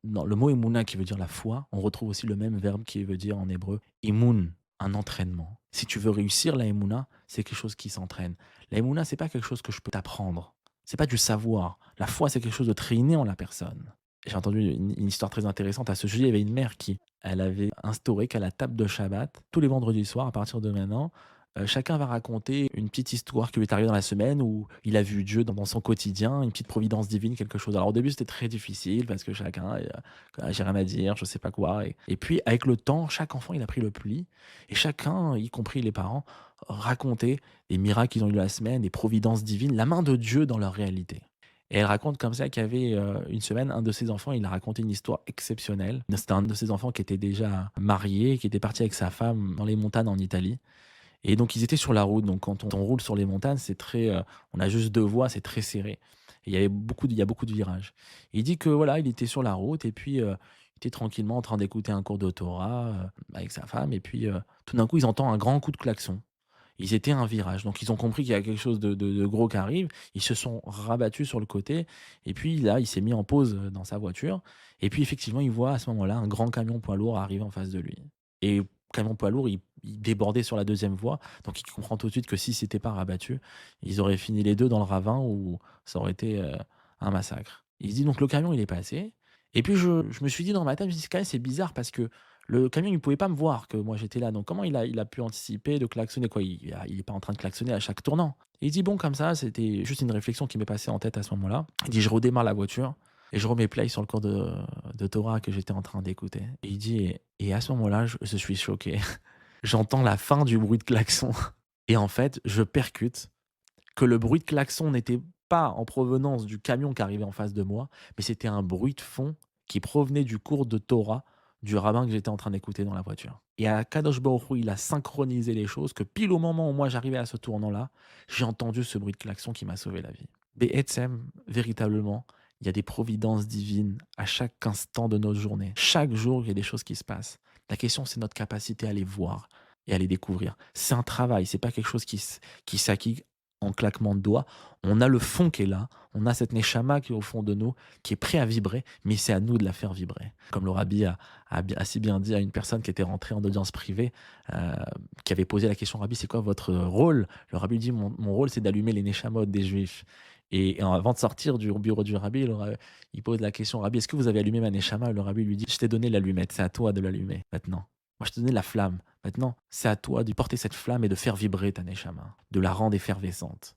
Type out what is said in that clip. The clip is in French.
dans le mot Emouna qui veut dire la foi, on retrouve aussi le même verbe qui veut dire en hébreu Imoun, un entraînement. Si tu veux réussir la Emouna, c'est quelque chose qui s'entraîne. La Emouna, c'est pas quelque chose que je peux t'apprendre. C'est pas du savoir. La foi, c'est quelque chose de très inné en la personne. J'ai entendu une histoire très intéressante à ce sujet. Il y avait une mère qui, elle avait instauré qu'à la table de Shabbat, tous les vendredis soirs, à partir de maintenant, chacun va raconter une petite histoire qui lui est arrivée dans la semaine où il a vu Dieu dans son quotidien, une petite providence divine, quelque chose. Alors au début, c'était très difficile parce que chacun, j'ai rien à dire, je sais pas quoi. Et puis avec le temps, chaque enfant, il a pris le pli et chacun, y compris les parents, racontait les miracles qu'ils ont eu la semaine, les providences divines, la main de Dieu dans leur réalité. Et elle raconte comme ça qu'il y avait, une semaine, un de ses enfants, il a raconté une histoire exceptionnelle. C'était un de ses enfants qui était déjà marié, qui était parti avec sa femme dans les montagnes en Italie et donc ils étaient sur la route. Donc quand on roule sur les montagnes, c'est très, on a juste 2 voies, c'est très serré et il y a beaucoup de virages. Il dit que voilà, il était sur la route et puis, il était tranquillement en train d'écouter un cours de Torah, avec sa femme et puis, tout d'un coup, ils entendent un grand coup de klaxon. Ils étaient à un virage, donc ils ont compris qu'il y a quelque chose de gros qui arrive. Ils se sont rabattus sur le côté et puis là, il s'est mis en pause, dans sa voiture et puis effectivement, il voit à ce moment-là un grand camion poids lourd arriver en face de lui et camion poids lourd, il débordait sur la deuxième voie, donc il comprend tout de suite que s'ils s'étaient pas rabattus, ils auraient fini les 2 dans le ravin où ça aurait été, un massacre. Il se dit donc le camion, il est passé et puis je me suis dit dans ma tête, je me suis dit: «Quand même, c'est bizarre parce que le camion, il pouvait pas me voir que moi j'étais là, donc comment il a pu anticiper de klaxonner quoi? Il est pas en train de klaxonner à chaque tournant. Et il dit: «Bon comme ça», c'était juste une réflexion qui m'est passée en tête à ce moment-là. Il dit: «Je redémarre la voiture et je remets play sur le cours de Torah que j'étais en train d'écouter». Et il dit: «Et à ce moment-là, je suis choqué. J'entends la fin du bruit de klaxon et en fait, je percute que le bruit de klaxon n'était pas en provenance du camion qui arrivait en face de moi, mais c'était un bruit de fond qui provenait du cours de Torah du rabbin que j'étais en train d'écouter dans la voiture. Et à Kadosh Baruch Hu, il a synchronisé les choses que pile au moment où moi j'arrivais à ce tournant-là, j'ai entendu ce bruit de klaxon qui m'a sauvé la vie. Be'etzem, véritablement, il y a des providences divines à chaque instant de notre journée. Chaque jour, il y a des choses qui se passent. La question, c'est notre capacité à les voir et à les découvrir. C'est un travail, c'est pas quelque chose qui s'acquiert en claquement de doigts. On a le fond qui est là, on a cette neshama qui est au fond de nous, qui est prêt à vibrer, mais c'est à nous de la faire vibrer. Comme le rabbi a si bien dit à une personne qui était rentrée en audience privée, heu, qui avait posé la question: «Rabbi, c'est quoi votre rôle?» Le rabbi dit: «Mon rôle, c'est d'allumer les neshamot des juifs». Et avant de sortir du bureau du rabbi, il pose la question: «Rabbi, est-ce que vous avez allumé ma neshama?» Le rabbi lui dit: «Je t'ai donné l'allumette, c'est à toi de l'allumer maintenant. Moi, je t'ai donné la flamme. Maintenant, c'est à toi de porter cette flamme et de faire vibrer ta neshama, de la rendre effervescente».